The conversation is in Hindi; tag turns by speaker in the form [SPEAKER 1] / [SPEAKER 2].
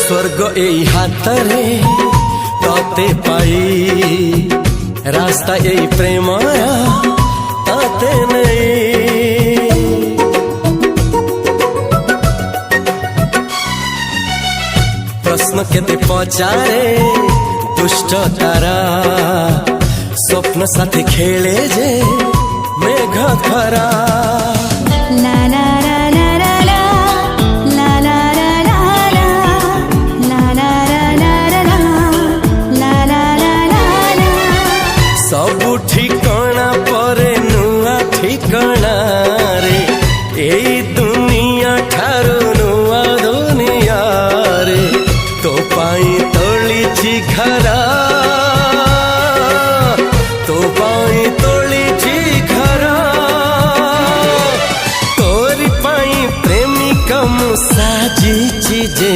[SPEAKER 1] स्वर्ग एई हातरे तते पाई रास्ता एई प्रेमाया ताते नहीं। प्रश्न केते पचारे दुष्ट तारा स्वप्न साथी खेले जे मेघ खरा।
[SPEAKER 2] ला ला ला ला ला ला ला ला ला ला ला ला ला ला ला।
[SPEAKER 1] सबु ठिकाना परे नुआ ठिकाना रे एई दुनिया ठारू नुआ दुनिया रे। तो पाई तोलिछि घरा तो पाई तोलिछि घरा तोरी पाई प्रेमिका मु साजिछि जे।